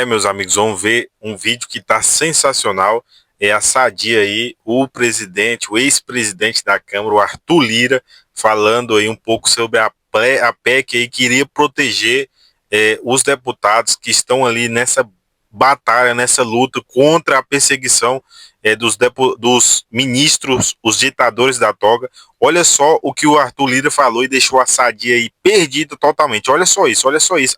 Meus amigos, vamos ver um vídeo que está sensacional. É a Sadia aí, o presidente, o ex-presidente da Câmara, o Arthur Lira, falando aí um pouco sobre a PEC aí, que iria proteger os deputados que estão ali nessa batalha, nessa luta contra a perseguição dos ministros, os ditadores da toga. Olha só o que o Arthur Lira falou e deixou a Sadia aí perdida totalmente. Olha só isso,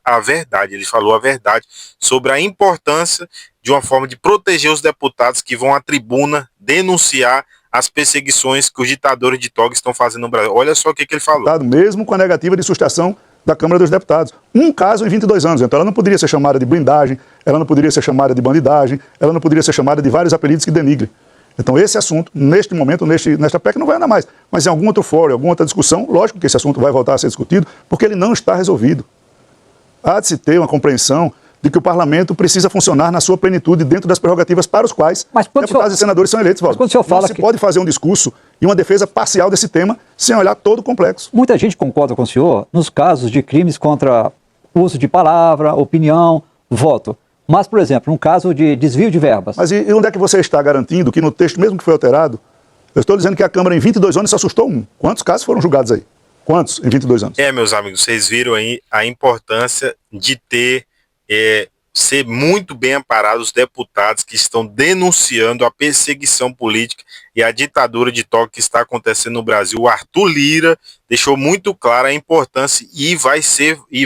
a verdade. Ele falou a verdade sobre a importância de uma forma de proteger os deputados que vão à tribuna denunciar as perseguições que os ditadores de toga estão fazendo no Brasil. Olha só o que ele falou. Mesmo com a negativa de sustação da Câmara dos Deputados. Um caso em 22 anos. Então ela não poderia ser chamada de blindagem, ela não poderia ser chamada de bandidagem, ela não poderia ser chamada de vários apelidos que denigrem. Então esse assunto, neste momento, nesta PEC, não vai andar mais. Mas em algum outro fórum, em alguma outra discussão, lógico que esse assunto vai voltar a ser discutido, porque ele não está resolvido. Há de se ter uma compreensão de que o parlamento precisa funcionar na sua plenitude dentro das prerrogativas para os quais deputados e senadores são eleitos. Mas quando o senhor fala não se pode fazer um discurso e uma defesa parcial desse tema sem olhar todo o complexo. Muita gente concorda com o senhor nos casos de crimes contra uso de palavra, opinião, voto. Mas, por exemplo, um caso de desvio de verbas. Mas e onde é que você está garantindo que no texto, mesmo que foi alterado, eu estou dizendo que a Câmara em 22 anos só assustou um. Quantos casos foram julgados aí? Quantos em 22 anos? Meus amigos, vocês viram aí a importância de ser muito bem amparados os deputados que estão denunciando a perseguição política e a ditadura de toga que está acontecendo no Brasil. O Arthur Lira deixou muito clara a importância e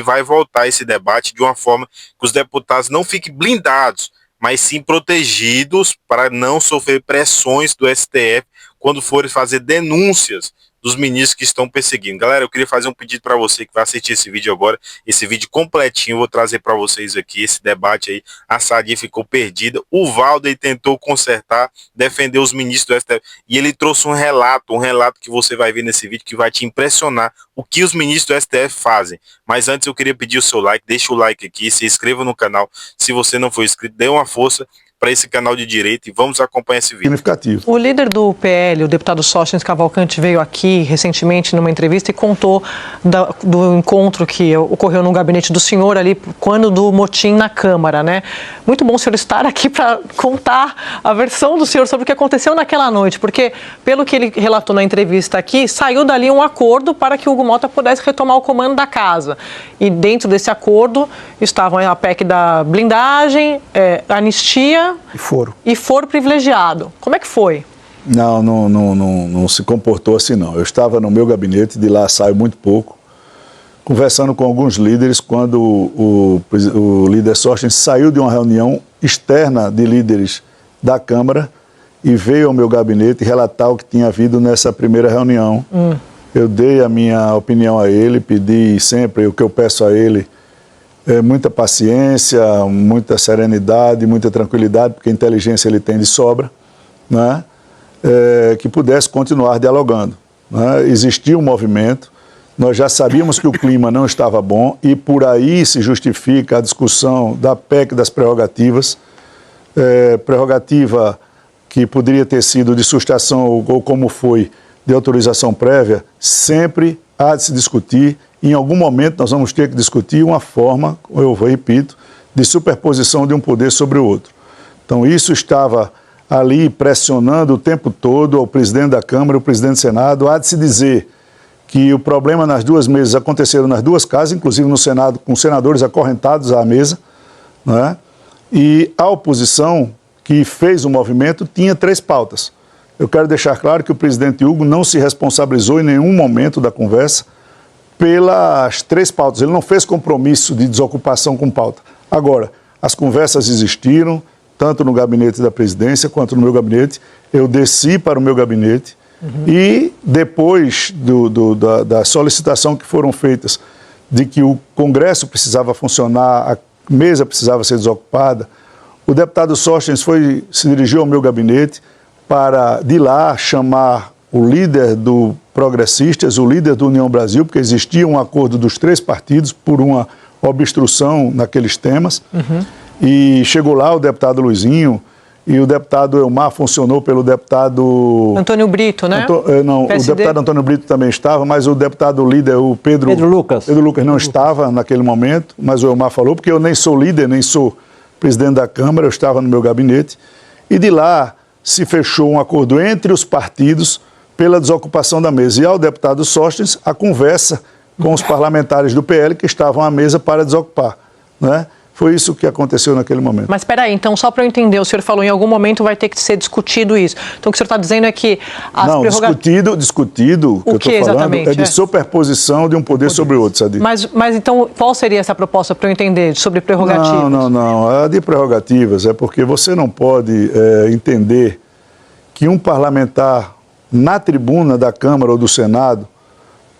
vai voltar esse debate de uma forma que os deputados não fiquem blindados, mas sim protegidos para não sofrer pressões do STF quando forem fazer denúncias dos ministros que estão perseguindo. Galera, eu queria fazer um pedido para você que vai assistir esse vídeo agora, esse vídeo completinho, eu vou trazer para vocês aqui, esse debate aí. A Sadia ficou perdida, o Valder tentou consertar, defender os ministros do STF, e ele trouxe um relato que você vai ver nesse vídeo, que vai te impressionar o que os ministros do STF fazem. Mas antes eu queria pedir o seu like, deixa o like aqui, se inscreva no canal, se você não for inscrito, dê uma força para esse canal de direita e vamos acompanhar esse vídeo. Significativo. O líder do PL, o deputado Sóstenes Cavalcante, veio aqui recentemente numa entrevista e contou do encontro que ocorreu no gabinete do senhor ali, quando do motim na Câmara, né? Muito bom o senhor estar aqui para contar a versão do senhor sobre o que aconteceu naquela noite, porque, pelo que ele relatou na entrevista aqui, saiu dali um acordo para que o Hugo Mota pudesse retomar o comando da casa. E dentro desse acordo estavam a PEC da blindagem, anistia e foro privilegiado. Como é que foi? Não se comportou assim, não. Eu estava no meu gabinete, de lá saio muito pouco, conversando com alguns líderes, quando o líder Sóstenes saiu de uma reunião externa de líderes da Câmara e veio ao meu gabinete relatar o que tinha havido nessa primeira reunião. Eu dei a minha opinião a ele, pedi sempre o que eu peço a ele, muita paciência, muita serenidade, muita tranquilidade, porque inteligência ele tem de sobra, né? Que pudesse continuar dialogando, né? Existia um movimento, nós já sabíamos que o clima não estava bom e por aí se justifica a discussão da PEC das prerrogativas, prerrogativa que poderia ter sido de sustação ou como foi de autorização prévia, sempre há de se discutir. Em algum momento nós vamos ter que discutir uma forma, eu repito, de superposição de um poder sobre o outro. Então isso estava ali pressionando o tempo todo o presidente da Câmara, o presidente do Senado. Há de se dizer que o problema nas duas mesas aconteceram nas duas casas, inclusive no Senado, com senadores acorrentados à mesa, né? E a oposição que fez o movimento tinha 3 pautas. Eu quero deixar claro que o presidente Hugo não se responsabilizou em nenhum momento da conversa pelas 3 pautas. Ele não fez compromisso de desocupação com pauta. Agora, as conversas existiram, tanto no gabinete da presidência quanto no meu gabinete. Eu desci para o meu gabinete e depois da solicitação que foram feitas de que o Congresso precisava funcionar, a mesa precisava ser desocupada, o deputado Sóstenes se dirigiu ao meu gabinete para, de lá, chamar o líder do Progressistas, o líder do União Brasil, porque existia um acordo dos 3 partidos por uma obstrução naqueles temas. E chegou lá o deputado Luizinho e o deputado Elmar funcionou pelo deputado... Antônio Brito, né? Não, PSD. O deputado Antônio Brito também estava, mas o deputado líder, o Pedro Lucas não estava naquele momento, mas o Elmar falou, porque eu nem sou líder, nem sou presidente da Câmara, eu estava no meu gabinete, e de lá se fechou um acordo entre os partidos pela desocupação da mesa. E ao deputado Sóstenes, a conversa com os parlamentares do PL que estavam à mesa para desocupar, né? Foi isso que aconteceu naquele momento. Mas espera aí, então, só para eu entender, o senhor falou em algum momento vai ter que ser discutido isso. Então, o que o senhor está dizendo é que as prerrogativas... discutido, o que eu estou falando é de superposição de um poder sobre o outro, Sadi. Mas então, qual seria essa proposta para eu entender sobre prerrogativas? Não. A de prerrogativas é porque você não pode entender que um parlamentar na tribuna da Câmara ou do Senado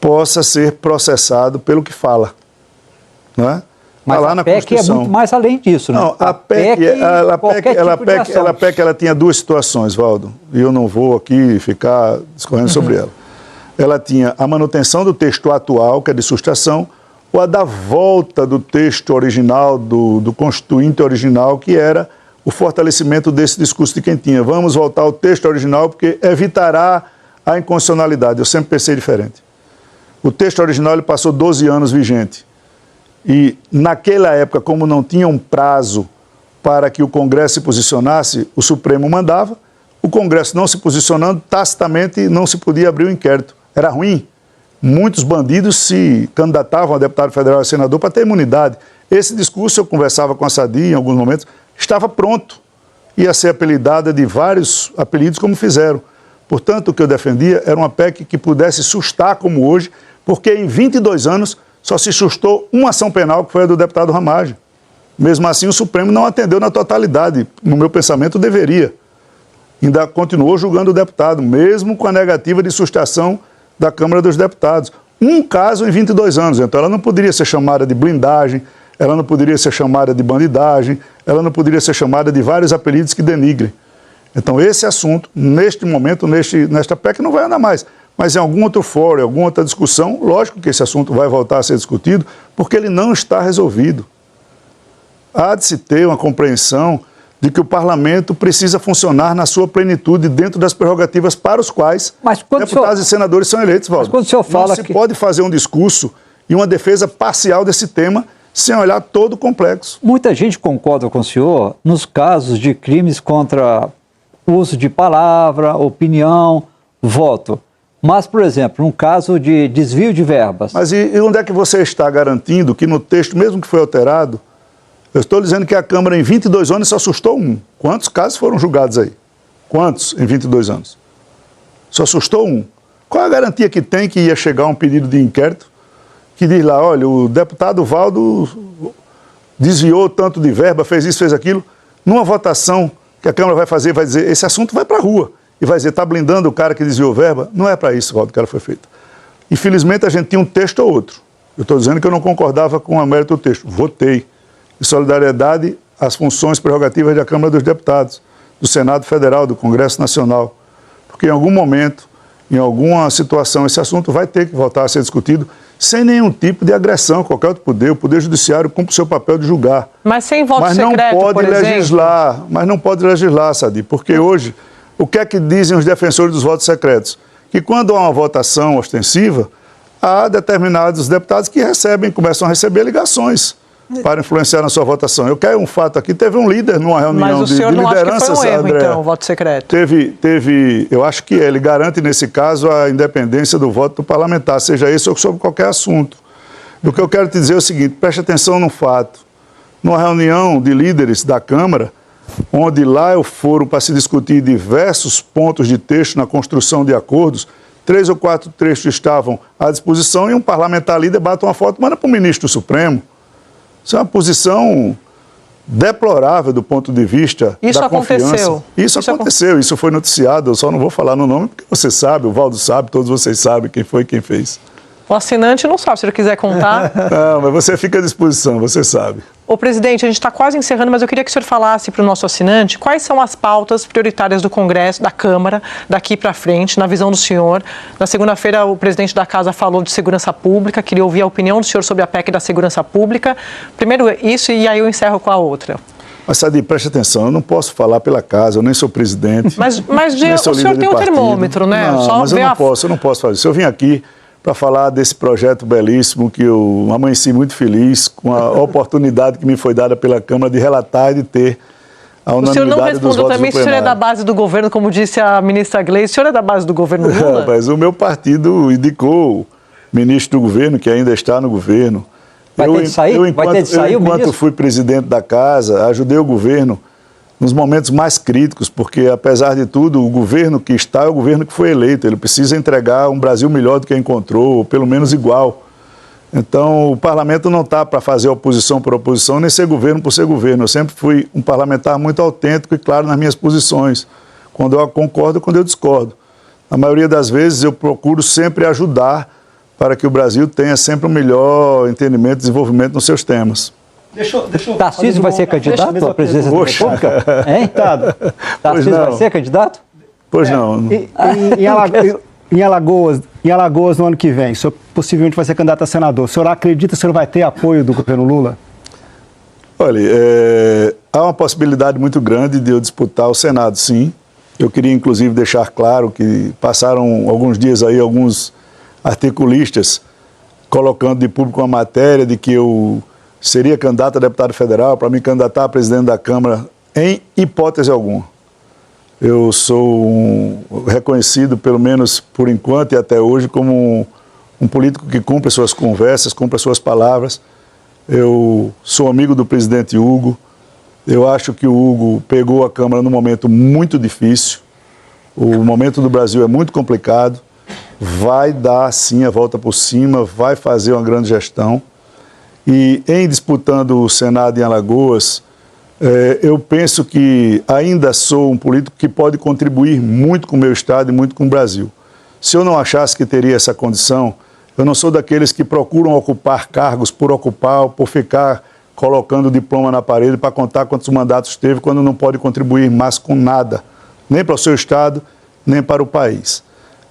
possa ser processado pelo que fala, não é? Mas lá a na PEC é muito mais além disso, né? Não, a PEC ela tinha duas situações, Valdo, e eu não vou aqui ficar discorrendo sobre ela. Ela tinha a manutenção do texto atual, que é de sustração, ou a da volta do texto original, do constituinte original, que era o fortalecimento desse discurso de quem tinha. Vamos voltar ao texto original porque evitará a inconstitucionalidade. Eu sempre pensei diferente. O texto original ele passou 12 anos vigente. E naquela época, como não tinha um prazo para que o Congresso se posicionasse, o Supremo mandava, o Congresso não se posicionando, tacitamente não se podia abrir o inquérito. Era ruim. Muitos bandidos se candidatavam a deputado federal e senador para ter imunidade. Esse discurso, eu conversava com a Sadi em alguns momentos, estava pronto. Ia ser apelidada de vários apelidos como fizeram. Portanto, o que eu defendia era uma PEC que pudesse sustar como hoje, porque em 22 anos só se sustou uma ação penal, que foi a do deputado Ramagem. Mesmo assim, o Supremo não atendeu na totalidade. No meu pensamento, deveria. Ainda continuou julgando o deputado, mesmo com a negativa de sustação da Câmara dos Deputados. Um caso em 22 anos. Então, ela não poderia ser chamada de blindagem, ela não poderia ser chamada de bandidagem, ela não poderia ser chamada de vários apelidos que denigrem. Então, esse assunto, neste momento, nesta PEC, não vai andar mais. Mas em algum outro fórum, em alguma outra discussão, lógico que esse assunto vai voltar a ser discutido, porque ele não está resolvido. Há de se ter uma compreensão de que o parlamento precisa funcionar na sua plenitude dentro das prerrogativas para os quais deputados e senadores são eleitos, Valdo. Mas quando o senhor fala não se pode fazer um discurso e uma defesa parcial desse tema sem olhar todo o complexo. Muita gente concorda com o senhor nos casos de crimes contra uso de palavra, opinião, voto. Mas, por exemplo, um caso de desvio de verbas. Mas e onde é que você está garantindo que no texto, mesmo que foi alterado, eu estou dizendo que a Câmara em 22 anos só assustou um. Quantos casos foram julgados aí? Quantos em 22 anos? Só assustou um. Qual a garantia que tem que ia chegar um pedido de inquérito que diz lá, olha, o deputado Valdo desviou tanto de verba, fez isso, fez aquilo, numa votação que a Câmara vai fazer, vai dizer, esse assunto vai para a rua. E vai dizer, está blindando o cara que desviou verba? Não é para isso, Valdo, que ela foi feita. Infelizmente, a gente tinha um texto ou outro. Eu estou dizendo que eu não concordava com a mérito do texto. Votei. Em solidariedade às funções prerrogativas da Câmara dos Deputados, do Senado Federal, do Congresso Nacional. Porque em algum momento, em alguma situação, esse assunto vai ter que voltar a ser discutido sem nenhum tipo de agressão a qualquer outro poder. O Poder Judiciário cumpre o seu papel de julgar. Mas sem voto secreto, por exemplo? Mas não pode legislar, Sadi, porque hoje... O que é que dizem os defensores dos votos secretos? Que quando há uma votação ostensiva, há determinados deputados que começam a receber ligações para influenciar na sua votação. Eu quero um fato aqui, teve um líder numa reunião de lideranças, André. Mas o senhor não acha que foi um erro, então, o voto secreto? Eu acho que ele garante, nesse caso, a independência do voto do parlamentar, seja esse ou sobre qualquer assunto. O que eu quero te dizer é o seguinte, preste atenção num fato. Numa reunião de líderes da Câmara, onde lá eu foro para se discutir diversos pontos de texto na construção de acordos, 3 ou 4 trechos estavam à disposição e um parlamentar ali debate uma foto, manda para o ministro do Supremo. Isso é uma posição deplorável do ponto de vista da confiança. Isso aconteceu, isso foi noticiado, eu só não vou falar no nome porque você sabe, o Valdo sabe, todos vocês sabem quem foi e quem fez. O assinante não sabe, se ele quiser contar. Não, mas você fica à disposição, você sabe. Ô, presidente, a gente está quase encerrando, mas eu queria que o senhor falasse para o nosso assinante quais são as pautas prioritárias do Congresso, da Câmara, daqui para frente, na visão do senhor. Na segunda-feira, o presidente da Casa falou de segurança pública, queria ouvir a opinião do senhor sobre a PEC da segurança pública. Primeiro isso, e aí eu encerro com a outra. Mas, Sadi, preste atenção, eu não posso falar pela Casa, eu nem sou presidente. Mas o senhor tem um termômetro, né? Não, mas eu não posso fazer isso. Eu vim aqui para falar desse projeto belíssimo que eu amanheci muito feliz com a oportunidade que me foi dada pela Câmara de relatar e de ter a unanimidade dos votos do plenário. O senhor não respondeu também se o senhor é da base do governo, como disse a ministra Gleice. O senhor é da base do governo Lula? Mas o meu partido indicou o ministro do governo, que ainda está no governo. Vai ter de sair? Enquanto fui presidente da casa, ajudei o governo nos momentos mais críticos, porque, apesar de tudo, o governo que está é o governo que foi eleito. Ele precisa entregar um Brasil melhor do que encontrou, ou pelo menos igual. Então, o parlamento não está para fazer oposição por oposição, nem ser governo por ser governo. Eu sempre fui um parlamentar muito autêntico e claro nas minhas posições, quando eu concordo e quando eu discordo. Na maioria das vezes, eu procuro sempre ajudar para que o Brasil tenha sempre um melhor entendimento e desenvolvimento nos seus temas. Tarcísio vai ser candidato à presidência da República? Hein? Tarcísio vai ser candidato? Pois não. Em Alagoas, no ano que vem, o senhor possivelmente vai ser candidato a senador. O senhor acredita que o senhor vai ter apoio do governo Lula? Olha, há uma possibilidade muito grande de eu disputar o Senado, sim. Eu queria, inclusive, deixar claro que passaram alguns dias aí, alguns articulistas colocando de público uma matéria de que eu seria candidato a deputado federal para me candidatar a presidente da Câmara em hipótese alguma. Eu sou reconhecido, pelo menos por enquanto e até hoje, como um político que cumpre suas conversas, cumpre suas palavras. Eu sou amigo do presidente Hugo. Eu acho que o Hugo pegou a Câmara num momento muito difícil. O momento do Brasil é muito complicado. Vai dar, sim, a volta por cima, vai fazer uma grande gestão. E em disputando o Senado em Alagoas, eu penso que ainda sou um político que pode contribuir muito com o meu estado e muito com o Brasil. Se eu não achasse que teria essa condição, eu não sou daqueles que procuram ocupar cargos por ocupar, por ficar colocando o diploma na parede para contar quantos mandatos teve, quando não pode contribuir mais com nada, nem para o seu estado, nem para o país.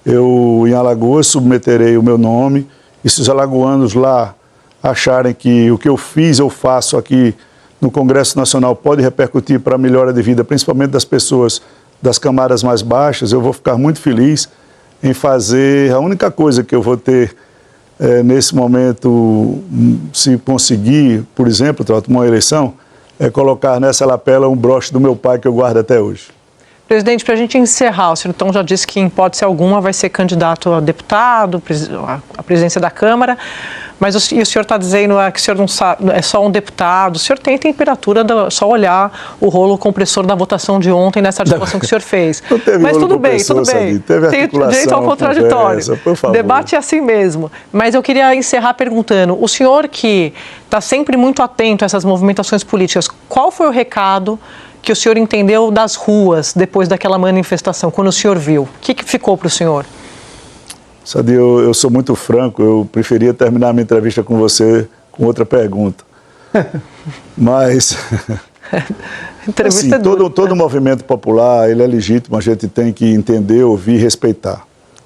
Eu, em Alagoas, submeterei o meu nome, e se os alagoanos lá acharem que o que eu fiz, eu faço aqui no Congresso Nacional pode repercutir para a melhora de vida, principalmente das pessoas das camadas mais baixas, eu vou ficar muito feliz em fazer. A única coisa que eu vou ter nesse momento, se conseguir, por exemplo, uma eleição, é colocar nessa lapela um broche do meu pai que eu guardo até hoje. Presidente, para a gente encerrar, o senhor então já disse que em hipótese alguma vai ser candidato a deputado, à presidência da Câmara, mas o senhor está dizendo que o senhor não sabe, é só um deputado, o senhor tem temperatura, só olhar o rolo compressor da votação de ontem nessa articulação que o senhor fez. Não teve mas tudo bem, tem direito ao contraditório. Debate é assim mesmo. Mas eu queria encerrar perguntando, o senhor que está sempre muito atento a essas movimentações políticas, qual foi o recado que o senhor entendeu das ruas depois daquela manifestação, quando o senhor viu? O que ficou para o senhor? Sadio, eu sou muito franco, eu preferia terminar a minha entrevista com você com outra pergunta. Mas, assim, todo movimento popular, ele é legítimo, a gente tem que entender, ouvir e respeitar.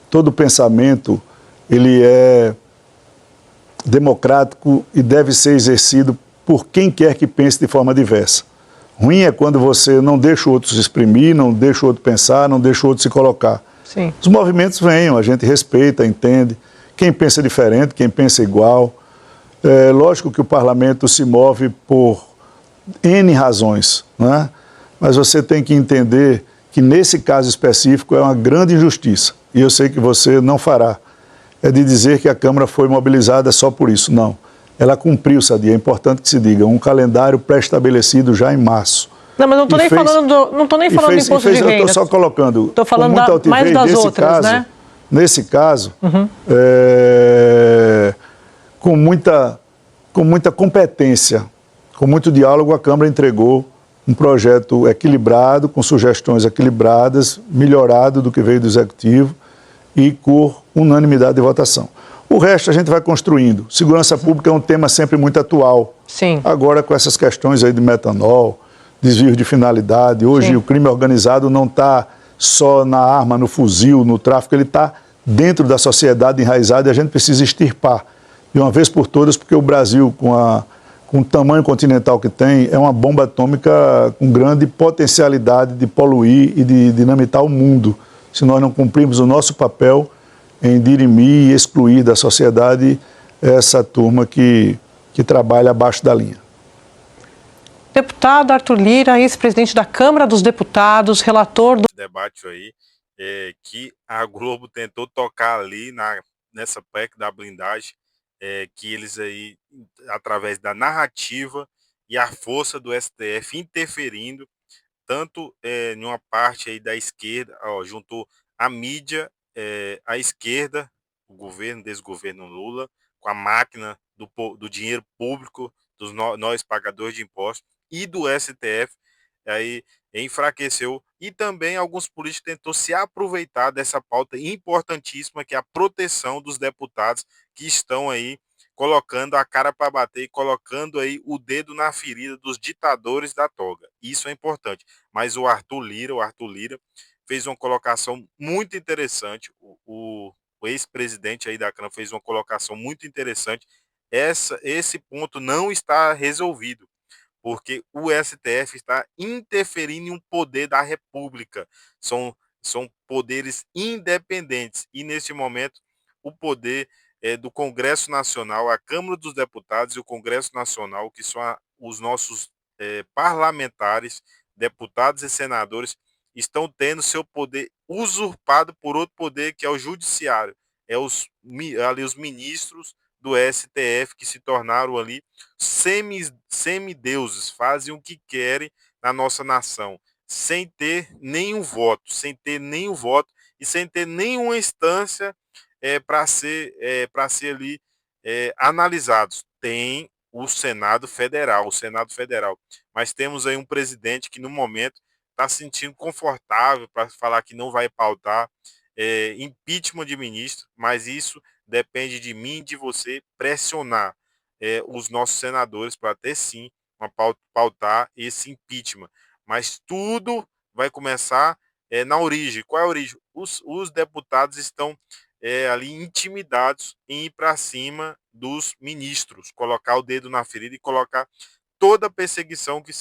Todo pensamento, ele é democrático e deve ser exercido por quem quer que pense de forma diversa. Ruim é quando você não deixa o outro se exprimir, não deixa o outro pensar, não deixa o outro se colocar. Sim. Os movimentos venham, a gente respeita, entende. Quem pensa diferente, quem pensa igual. É lógico que o parlamento se move por N razões, né? Mas você tem que entender que nesse caso específico é uma grande injustiça. E eu sei que você não fará. É de dizer que a Câmara foi mobilizada só por isso. Não. Ela cumpriu, Sadia, é importante que se diga, um calendário pré-estabelecido já em março. Não, mas não estou nem falando do imposto de renda. Eu estou só colocando. Estou falando mais das outras, caso, né? Nesse caso, com muita competência, com muito diálogo, a Câmara entregou um projeto equilibrado, com sugestões equilibradas, melhorado do que veio do Executivo e por unanimidade de votação. O resto a gente vai construindo. Segurança pública é um tema sempre muito atual. Sim. Agora com essas questões aí de metanol, desvio de finalidade, hoje Sim. O crime organizado não está só na arma, no fuzil, no tráfico, ele está dentro da sociedade enraizada e a gente precisa extirpar de uma vez por todas, porque o Brasil, com o tamanho continental que tem, é uma bomba atômica com grande potencialidade de poluir e de dinamitar o mundo. Se nós não cumprirmos o nosso papel em dirimir e excluir da sociedade essa turma que trabalha abaixo da linha. Deputado Arthur Lira, ex-presidente da Câmara dos Deputados, relator do debate aí, que a Globo tentou tocar ali nessa PEC da blindagem, que eles aí, através da narrativa e a força do STF interferindo, tanto em uma parte aí da esquerda, ó, juntou a mídia, a esquerda, o governo, desgoverno Lula, com a máquina do dinheiro público, dos nós pagadores de impostos, e do STF, aí enfraqueceu, e também alguns políticos tentou se aproveitar dessa pauta importantíssima, que é a proteção dos deputados que estão aí colocando a cara para bater e colocando aí o dedo na ferida dos ditadores da toga. Isso é importante. Mas o Arthur Lira fez uma colocação muito interessante. O ex-presidente aí da Câmara fez uma colocação muito interessante. Esse ponto não está resolvido, porque o STF está interferindo em um poder da República. São poderes independentes. E, neste momento, o poder do Congresso Nacional, a Câmara dos Deputados e o Congresso Nacional, que são os nossos parlamentares, deputados e senadores, estão tendo seu poder usurpado por outro poder, que é o judiciário. Ali os ministros do STF, que se tornaram ali semideuses, fazem o que querem na nossa nação, sem ter nenhum voto, e sem ter nenhuma instância para ser ali analisados. Tem o Senado Federal, mas temos aí um presidente que no momento está se sentindo confortável para falar que não vai pautar impeachment de ministro, mas isso depende de mim e de você pressionar os nossos senadores para ter sim uma pautar esse impeachment. Mas tudo vai começar na origem. Qual é a origem? Os deputados estão ali intimidados em ir para cima dos ministros, colocar o dedo na ferida e colocar toda a perseguição que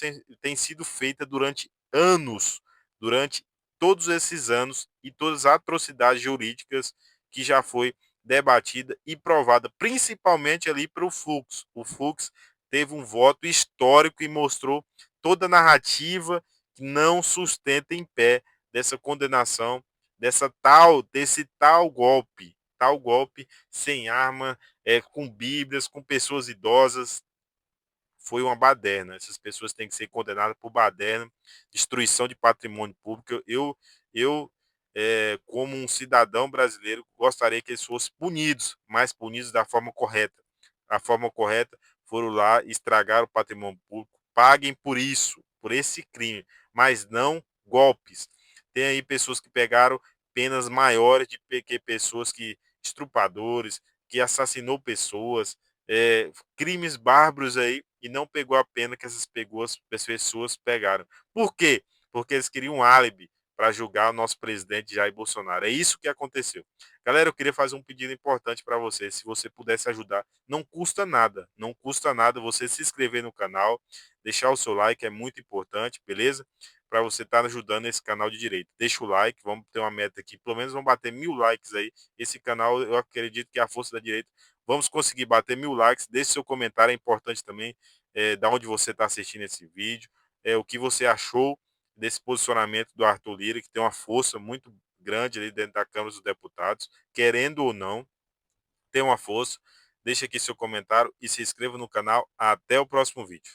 tem sido feita durante anos, durante todos esses anos, e todas as atrocidades jurídicas que já foi debatida e provada, principalmente ali para o Fux. O Fux teve um voto histórico e mostrou toda a narrativa que não sustenta em pé dessa condenação, desse tal golpe sem arma, com bíblias, com pessoas idosas. Foi uma baderna. Essas pessoas têm que ser condenadas por baderna, destruição de patrimônio público. Como um cidadão brasileiro, gostaria que eles fossem punidos, mas punidos da forma correta. A forma correta foram lá, estragar o patrimônio público, paguem por isso, por esse crime, mas não golpes. Tem aí pessoas que pegaram penas maiores que pessoas que estrupadores, que assassinou pessoas, crimes bárbaros aí, e não pegou a pena que essas pessoas pegaram. Por quê? Porque eles queriam um álibi para julgar o nosso presidente Jair Bolsonaro. É isso que aconteceu. Galera, eu queria fazer um pedido importante para você. Se você pudesse ajudar, não custa nada. Não custa nada você se inscrever no canal, deixar o seu like, é muito importante, beleza? Para você estar ajudando esse canal de direito. Deixa o like, vamos ter uma meta aqui. Pelo menos vamos bater 1000 likes aí. Esse canal, eu acredito que é a força da direita. Vamos conseguir bater 1000 likes. Deixe seu comentário, é importante também, da onde você está assistindo esse vídeo. O que você achou desse posicionamento do Arthur Lira, que tem uma força muito grande ali dentro da Câmara dos Deputados, querendo ou não, tem uma força. Deixe aqui seu comentário e se inscreva no canal. Até o próximo vídeo.